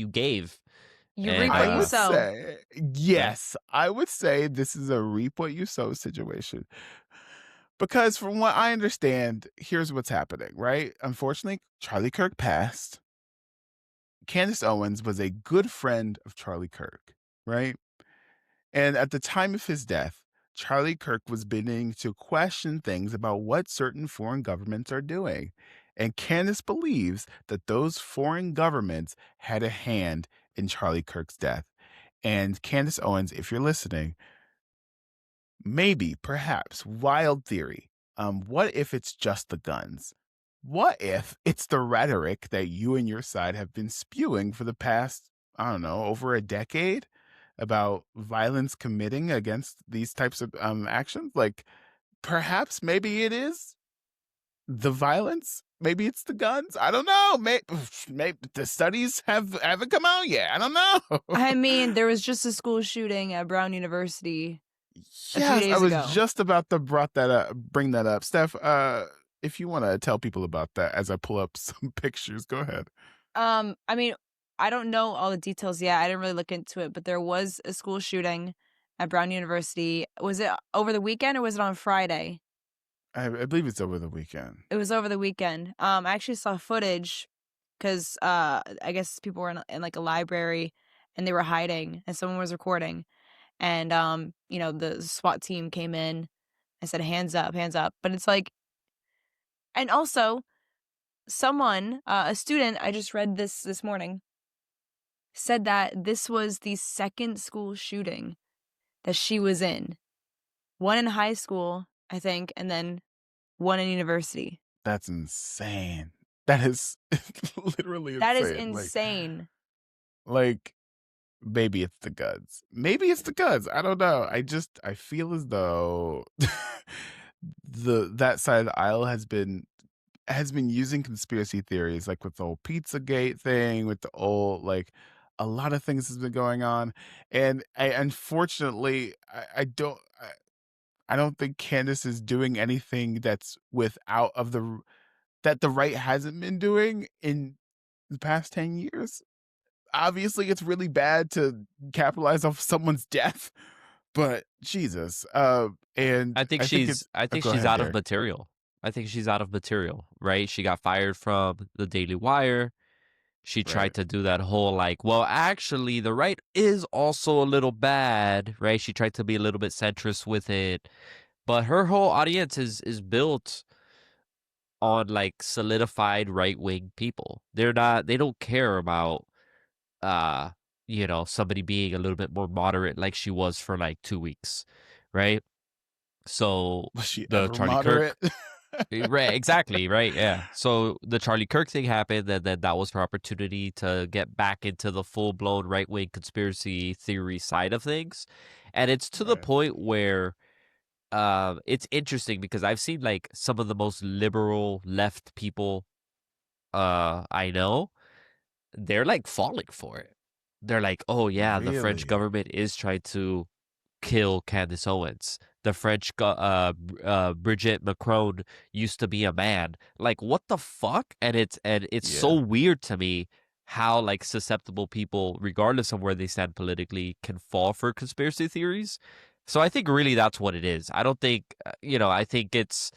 gave. You And reap I what you would sow. say, yes, I would say this is a reap what you sow situation. Because from what I understand, here's what's happening, right? Unfortunately, Charlie Kirk passed. Candace Owens was a good friend of Charlie Kirk, right? And at the time of his death, Charlie Kirk was beginning to question things about what certain foreign governments are doing. And Candace believes that those foreign governments had a hand in Charlie Kirk's death. And Candace Owens, if you're listening, maybe, perhaps, wild theory. What if it's just the guns? What if it's the rhetoric that you and your side have been spewing for the past, I don't know, over a decade about violence committing against these types of actions? Like, perhaps maybe it is the violence. Maybe it's the guns. I don't know. Maybe the studies haven't come out yet. I don't know. I mean, there was just a school shooting at Brown University a few Yes, I days was ago. just about to bring that up. Steph, if you want to tell people about that as I pull up some pictures, go ahead. I mean, I don't know all the details yet. I didn't really look into it, but there was a school shooting at Brown University. Was it over the weekend or was it on Friday? I believe it's over the weekend. It was over the weekend. I actually saw footage because I guess people were in like a library and they were hiding and someone was recording. And the SWAT team came in and said, hands up, hands up. But it's like, and also someone, a student, I just read this morning, said that this was the second school shooting that she was in. One in high school, I think, and then one in university. That's insane. That is literally That is insane. insane. Like, maybe it's the guns. Maybe it's the guns. I don't know. I feel as though that side of the aisle has been using conspiracy theories, like with the whole Pizzagate thing, with the old a lot of things has been going on, and unfortunately, I don't think Candace is doing anything that's without of that the right hasn't been doing in the past 10 years. Obviously, it's really bad to capitalize off someone's death, but Jesus, and I think I think it's. Go she's ahead, out of Derek. material. I think she's out of material, right? She got fired from the Daily Wire. She Right. tried to do that whole well, actually, the right is also a little bad, right? She tried to be a little bit centrist with it, but her whole audience is built on solidified right wing people. They don't care about somebody being a little bit more moderate like she was for 2 weeks, right? So Was she the ever Charlie Kirk. moderate? Right, exactly, right, yeah. So the Charlie Kirk thing happened, and then that was her opportunity to get back into the full-blown right-wing conspiracy theory side of things. And it's to the Right. point where it's interesting because I've seen some of the most liberal left people I know, they're falling for it. They're like, oh yeah, the French Really? government is trying to kill Candace Owens. The French Brigitte Macron used to be a man. Like, what the fuck? And it's so Yeah. weird to me how susceptible people, regardless of where they stand politically, can fall for conspiracy theories. So I think really that's what it is. I don't think I think it's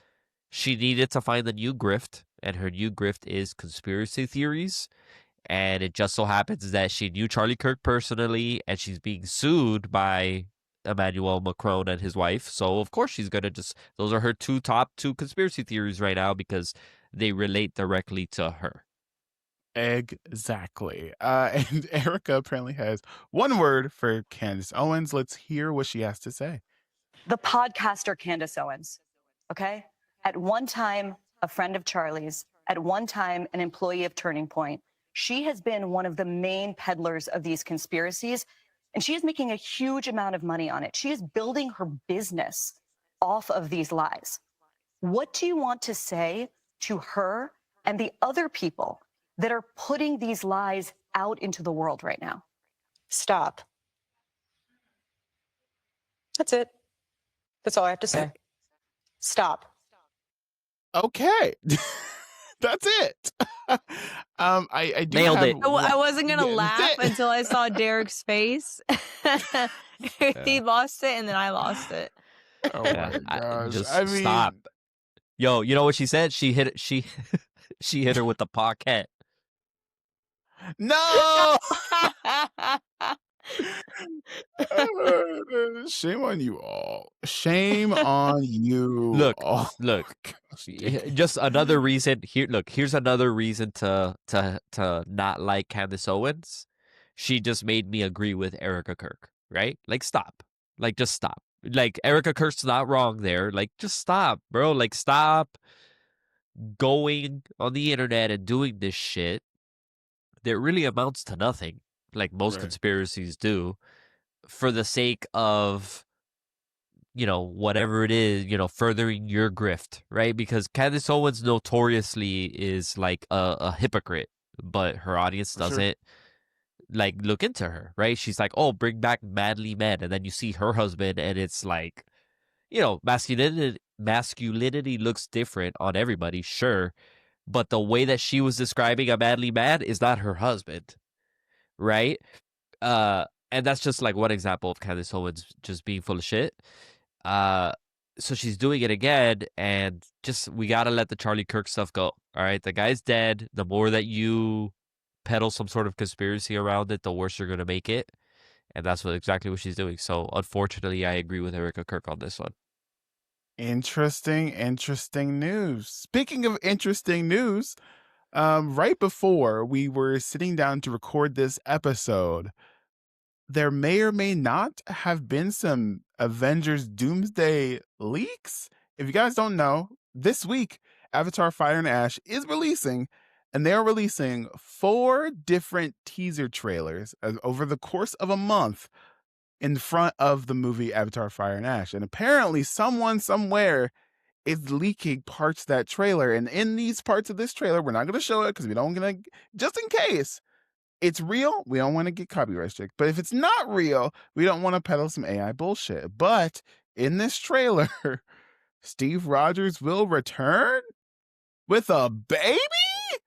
she needed to find a new grift, and her new grift is conspiracy theories. And it just so happens that she knew Charlie Kirk personally, and she's being sued by Emmanuel Macron and his wife. So of course she's gonna those are her top two conspiracy theories right now, because they relate directly to her. Exactly. And Erika apparently has one word for Candace Owens. Let's hear what she has to say. The podcaster Candace Owens, okay? At one time, a friend of Charlie's, at one time, an employee of Turning Point. She has been one of the main peddlers of these conspiracies, and she is making a huge amount of money on it. She is building her business off of these lies. What do you want to say to her and the other people that are putting these lies out into the world right now? Stop. That's it. That's all I have to say. Stop. Okay. That's it. I do Nailed have it. I wasn't gonna Yeah, laugh that's it. until I saw Derek's face. He lost it, and then I lost it. Oh Yeah, my gosh. just I mean, stop. Yo, you know what she said? She hit she hit her with the pocket. no. Shame on you all. Shame on you Look, all. look. Gosh, Dick. Just another reason here. Look, here's another reason to not like Candace Owens. She just made me agree with Erika Kirk, right? Like, stop. Like, just stop. Like, Erika Kirk's not wrong there. Like, just stop, bro. Like, stop going on the internet and doing this shit that really amounts to nothing, like most Right. conspiracies do, for the sake of, whatever it is, furthering your grift, right? Because Candace Owens notoriously is like a hypocrite, but her audience For sure. doesn't like look into her, right? She's like, oh, bring back manly men. And then you see her husband, and it's like, masculinity looks different on everybody, sure. But the way that she was describing a manly man is not her husband, right? And that's just like one example of Candace Owens just being full of shit. So she's doing it again, and just we gotta let the Charlie Kirk stuff go. All right, the guy's dead. The more that you peddle some sort of conspiracy around it, the worse you're gonna make it, and that's exactly what she's doing. So unfortunately, I agree with Erika Kirk on this one. Interesting news. Speaking of interesting news, right before we were sitting down to record this episode, there may or may not have been some Avengers Doomsday leaks. If you guys don't know, this week, Avatar Fire and Ash is releasing, and they're releasing 4 different teaser trailers over the course of a month in front of the movie Avatar Fire and Ash. And apparently someone somewhere is leaking parts of that trailer. And in these parts of this trailer, we're not going to show it because we don't going to, just in case it's real, we don't want to get copyright strict. But if it's not real, we don't want to peddle some AI bullshit. But in this trailer, Steve Rogers will return with a baby?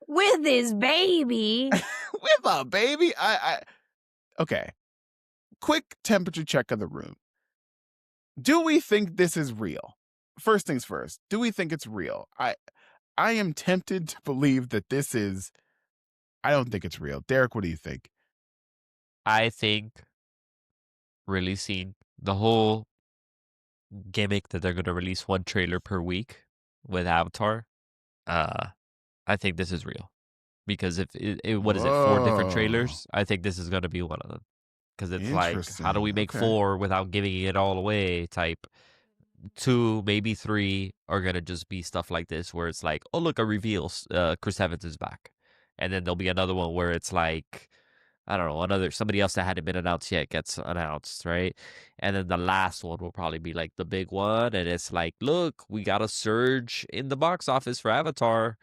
With his baby. With a baby? Okay. Quick temperature check of the room. Do we think this is real? First things first, do we think it's real? I am tempted to believe that this is. I don't think it's real. Derek, what do you think? I think releasing the whole gimmick that they're going to release one trailer per week with Avatar, I think this is real. Because if what is it, 4 different trailers? I think this is going to be one of them. Because it's like, how do we make 4 without giving it all away type? 2, maybe 3 are going to just be stuff like this where it's like, oh, look, a reveal, Chris Evans is back. And then there'll be another one where it's like, I don't know, somebody else that hadn't been announced yet gets announced, right? And then the last one will probably be like the big one. And it's like, look, we got a surge in the box office for Avatar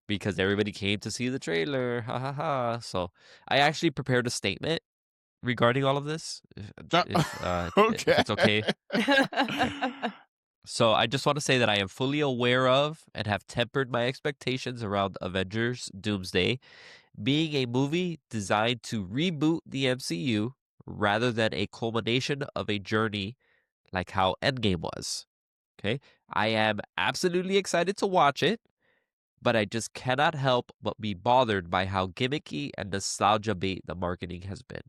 because everybody came to see the trailer. Ha ha ha. So I actually prepared a statement regarding all of this. If it's okay. So I just want to say that I am fully aware of and have tempered my expectations around Avengers Doomsday being a movie designed to reboot the MCU rather than a culmination of a journey like how Endgame was. Okay? I am absolutely excited to watch it, but I just cannot help but be bothered by how gimmicky and nostalgia bait the marketing has been.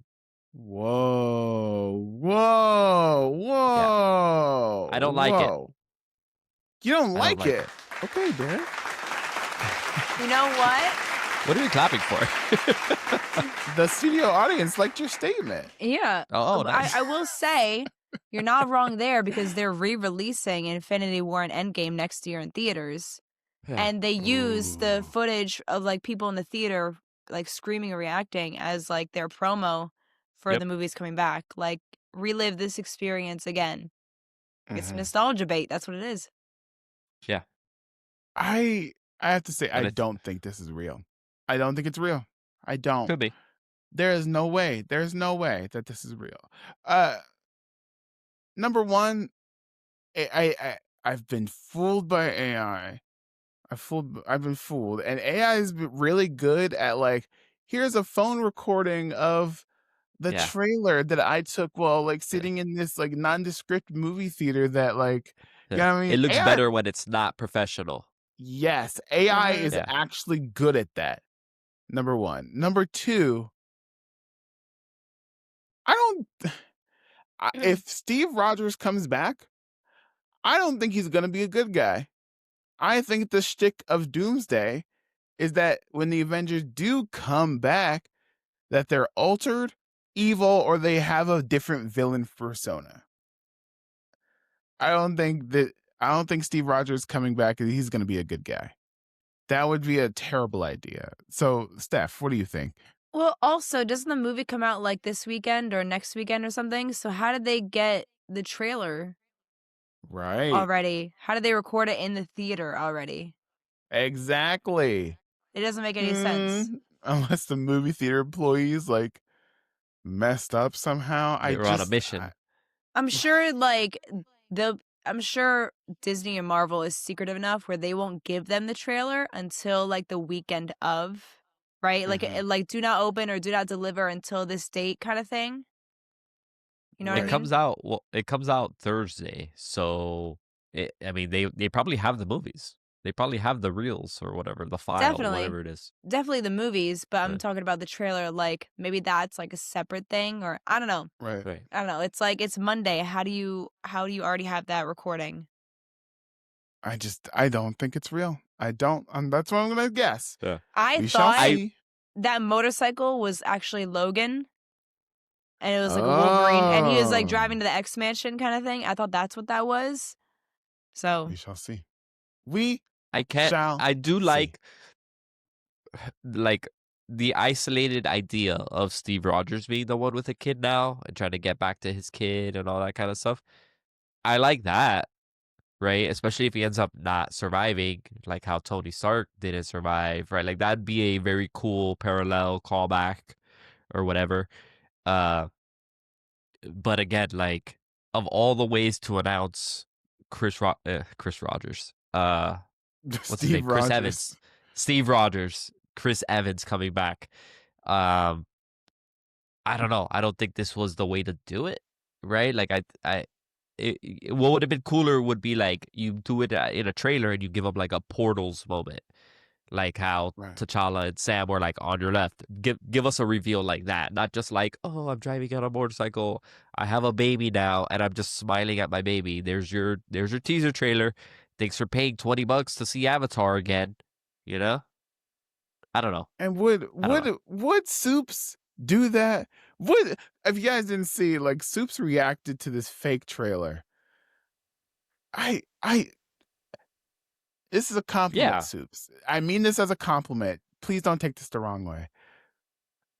Whoa. I don't like it. You don't I like don't like it? Okay, Derek. You know what? What are we clapping for? The studio audience liked your statement. Yeah. Oh, nice. I will say you're not wrong there because they're re-releasing Infinity War and Endgame next year in theaters. Yeah. And they use the Ooh. footage of like people in the theater like screaming and reacting as like their promo for Yep. the movies coming back. Like relive this experience again. It's Mhm. nostalgia bait. That's what it is. Yeah. I have to say, I But it don't think this is real. I don't think it's real. I don't. could be. There is no way. There's no way that this is real. Number one, I've been fooled by AI. I've been fooled, and AI is really good at like, here's a phone recording of the Yeah. trailer that I took while like Yeah. sitting in this like nondescript movie theater that like, you know what I mean? It looks AI, better when it's not professional. yes, AI Mhm. is Yeah. actually good at that. Number one. Number two, I don't. If Steve Rogers comes back, I don't think he's gonna be a good guy. I think the shtick of Doomsday is that when the Avengers do come back, that they're altered, evil, or they have a different villain persona. I don't think Steve Rogers coming back, he's gonna be a good guy. That would be a terrible idea. So, Steph, what do you think? Well, also, doesn't the movie come out like this weekend or next weekend or something? So how did they get the trailer Right. already? How did they record it in the theater already? Exactly. It doesn't make any sense. Unless the movie theater employees like messed up somehow. They were on a mission. I'm sure like I'm sure Disney and Marvel is secretive enough where they won't give them the trailer until like the weekend of, right? Like Mhm. like do not open or do not deliver until this date kind of thing. You know what I It Right. mean? comes out it comes out Thursday. So I mean they probably have the movies. They probably have the reels or whatever, the file, Definitely. whatever it is. Definitely the movies, but I'm Yeah. talking about the trailer like maybe that's like a separate thing or I don't know. Right. Right. I don't know. It's like it's Monday. How do you already have that recording? I don't think it's real. I don't. That's what I'm gonna guess. Yeah. I We shall thought see. that motorcycle was actually Logan. And it was like a Wolverine, and he was like Oh. driving to the X Mansion kind of thing. I thought that's what that was. So We shall see. We I can't shall. I do see. like the isolated idea of Steve Rogers being the one with a kid now and trying to get back to his kid and all that kind of stuff. I like that, right? Especially if he ends up not surviving, like how Tony Stark didn't survive, right? Like that'd be a very cool parallel callback or whatever. But again, like of all the ways to announce Chris Rogers, what's his name? Steve Chris Rogers. Evans, Steve Rogers, Chris Evans coming back. Um, I don't know. I don't think this was the way to do it, right? Like what would have been cooler would be like you do it in a trailer and you give them like a Portals moment, like how Right. T'Challa and Sam were like on your left. Give us a reveal like that, not just like, oh, I'm driving on a motorcycle, I have a baby now, and I'm just smiling at my baby. There's your teaser trailer. Thanks for paying $20 to see Avatar again. You know, I don't know. And I don't know. would Soups do that? Would, if you guys didn't see, like Soups reacted to this fake trailer. I this is a compliment, Yeah, Soups. I mean this as a compliment. Please don't take this the wrong way.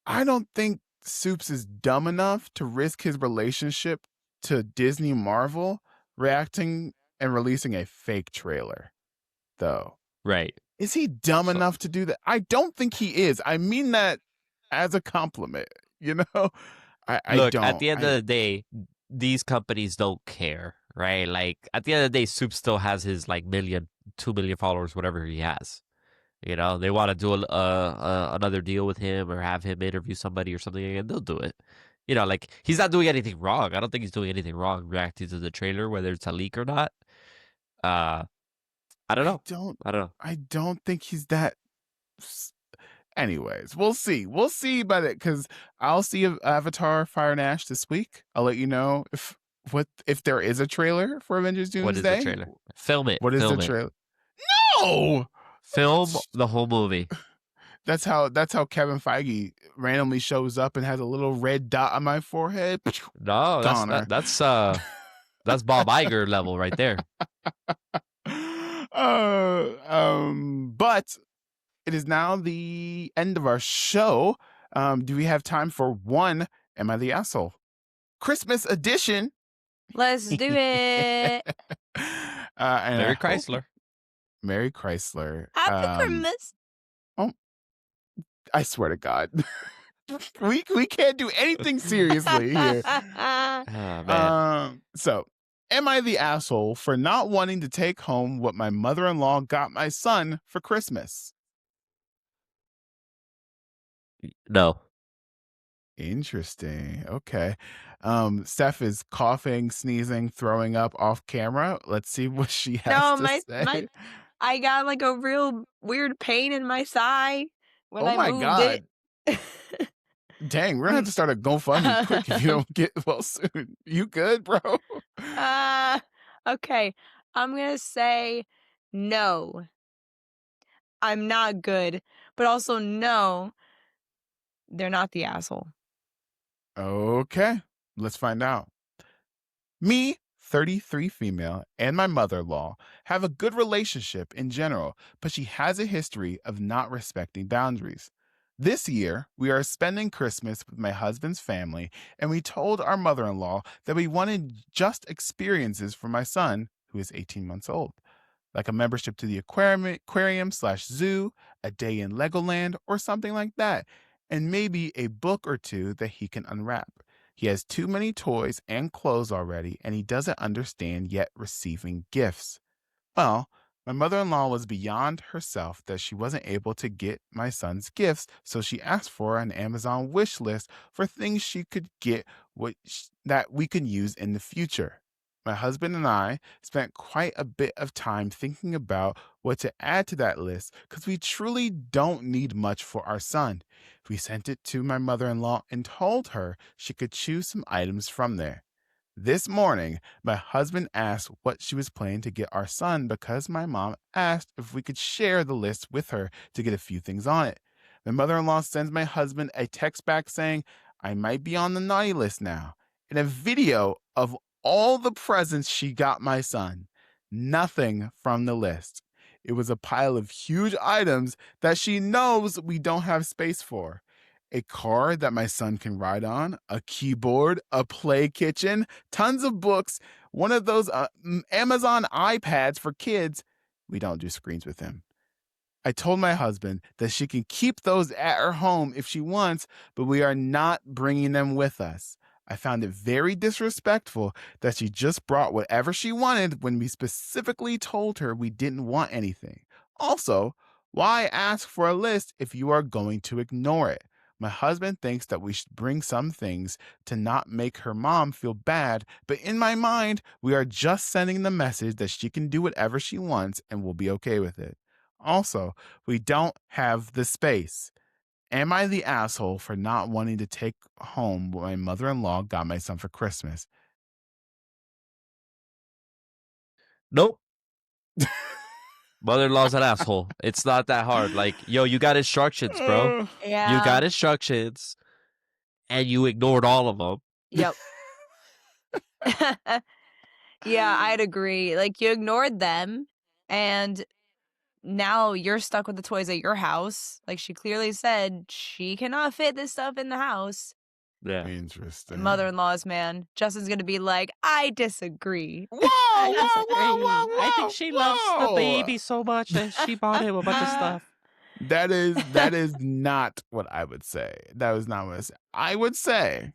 I don't think Soups is dumb enough to risk his relationship to Disney Marvel reacting and releasing a fake trailer, though. right. Is he dumb So enough to do that? I don't think he is. I mean that as a compliment, you know? I look, at don't. the end of the day, these companies don't care, right? Like at the end of the day, Soup still has his like 2 million followers, whatever he has. You know, they want to do another deal with him or have him interview somebody or something, and they'll do it. You know, like he's not doing anything wrong. I don't think he's doing anything wrong reacting to the trailer, whether it's a leak or not. I don't know. I don't know. I don't think he's that. Anyways, we'll see. We'll see about it because I'll see Avatar Fire and Ash this week. I'll let you know if there is a trailer for Avengers What is the Doomsday. trailer? Film it. What is the Film it. trailer? No, Film the whole movie. That's how Kevin Feige randomly shows up and has a little red dot on my forehead. No, Goner. that's Bob Iger level right there. But it is now the end of our show. Do we have time for one Am I the Asshole? Christmas edition. Let's do it. And Merry Chrysler. Merry Chrysler. Happy Christmas. I swear to God. we can't do anything seriously here. Oh, man. So, am I the asshole for not wanting to take home what my mother-in-law got my son for Christmas? No. Interesting. Okay. Steph is coughing, sneezing, throwing up off camera. Let's see what she has to say. I got like a real weird pain in my thigh when I moved God. it. Dang, we're gonna have to start a GoFundMe quick if you don't get well soon. You good, bro? Okay. I'm gonna say no. I'm not good, but also no, they're not the asshole. Okay, let's find out. Me, 33 female, and my mother-in-law have a good relationship in general, but she has a history of not respecting boundaries. This year, we are spending Christmas with my husband's family, and we told our mother-in-law that we wanted just experiences for my son, who is 18 months old, like a membership to the aquarium/zoo, a day in Legoland, or something like that, and maybe a book or two that he can unwrap. He has too many toys and clothes already, and he doesn't understand yet receiving gifts. Well, my mother-in-law was beyond herself that she wasn't able to get my son's gifts, so she asked for an Amazon wish list for things she could get that we could use in the future. My husband and I spent quite a bit of time thinking about what to add to that list because we truly don't need much for our son. We sent it to my mother-in-law and told her she could choose some items from there. This morning, my husband asked what she was planning to get our son because my mom asked if we could share the list with her to get a few things on it. My mother-in-law sends my husband a text back saying, I might be on the naughty list now, and a video of all the presents she got my son. Nothing from the list. It was a pile of huge items that she knows we don't have space for. A car that my son can ride on, a keyboard, a play kitchen, tons of books, one of those Amazon iPads for kids. We don't do screens with him. I told my husband that she can keep those at her home if she wants, but we are not bringing them with us. I found it very disrespectful that she just brought whatever she wanted when we specifically told her we didn't want anything. Also, why ask for a list if you are going to ignore it? My husband thinks that we should bring some things to not make her mom feel bad, but in my mind, we are just sending the message that she can do whatever she wants and we'll be okay with it. Also, we don't have the space. Am I the asshole for not wanting to take home what my mother-in-law got my son for Christmas? Nope. Mother-in-law's an asshole. It's not that hard. Like, yo, you got instructions, bro. Yeah. You got instructions, and you ignored all of them. Yep. Yeah, I'd agree. Like, you ignored them, and now you're stuck with the toys at your house. Like, she clearly said she cannot fit this stuff in the house. Yeah. Interesting. Mother-in-law's man. Justin's gonna be like, I disagree. Whoa, I think she loves the baby so much that she bought him a bunch of stuff. That is not what I would say. That was not what I would say. I would say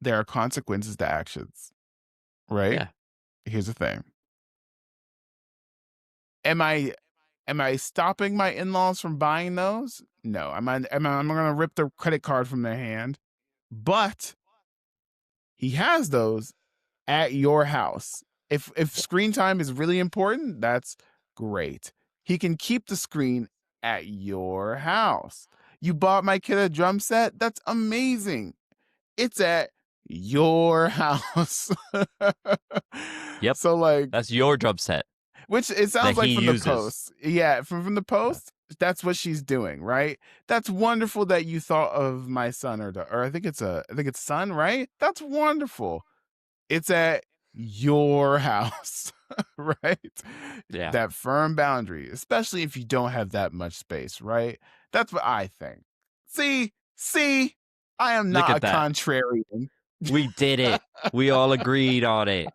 there are consequences to actions, right? Yeah. Here's the thing. Am I stopping my in-laws from buying those? No. I'm going to rip the credit card from their hand. But he has those at your house. If screen time is really important, that's great. He can keep the screen at your house. You bought my kid a drum set? That's amazing. It's at your house. Yep. So like That's your drum set. Which it sounds That like he from the uses. post. Yeah, from the post, that's what she's doing, right? That's wonderful that you thought of my son or I think it's son, right? That's wonderful. It's at your house, right? Yeah. That firm boundary, especially if you don't have that much space, right? That's what I think. See, I am Look not a at that. contrarian. We did it. We all agreed on it.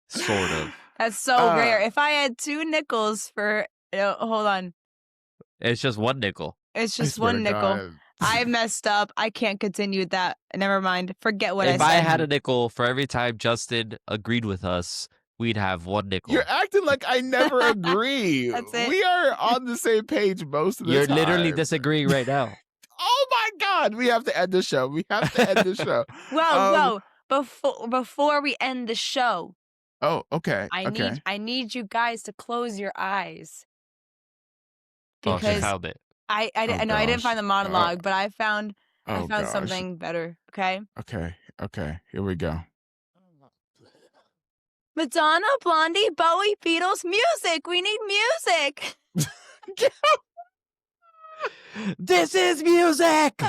Sort of. That's so rare. If I had 2 nickels for, hold on, It's just 1 nickel. it's I just swear 1 to nickel. God. I messed up. I can't continue with that. Never mind. Forget what If I I said. had a nickel for every time Justin agreed with us, we'd have 1 nickel. You're acting like I never agree. That's it. We are on the same page most of the You're time. literally disagreeing right now. Oh my God, we have to end the show. Whoa. Before we end the show, Oh, okay. I need you guys to close your eyes. Oh, she Because found it. I know I didn't find the monologue, but I found something better. Okay. Okay. Here we go. Madonna, Blondie, Bowie, Beatles, music. We need music. This is music.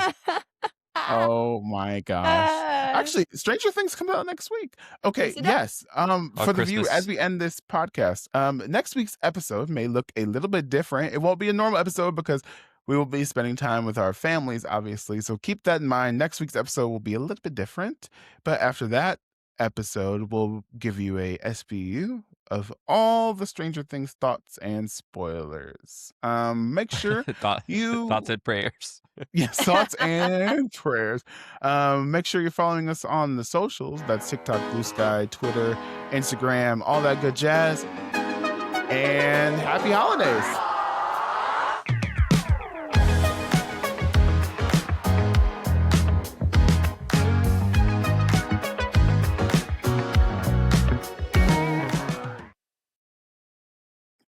Oh my gosh. Actually, Stranger Things comes out next week. Okay, Yes, it does. yes. For the view Christmas. as we end this podcast, next week's episode may look a little bit different. It won't be a normal episode because we will be spending time with our families, obviously. So keep that in mind. Next week's episode will be a little bit different. But after that episode, we'll give you a SBU of all the Stranger Things thoughts and spoilers. Make sure you Thoughts and prayers. Yes, thoughts and prayers. Make sure you're following us on the socials. That's TikTok, Blue Sky, Twitter, Instagram, all that good jazz. And happy holidays.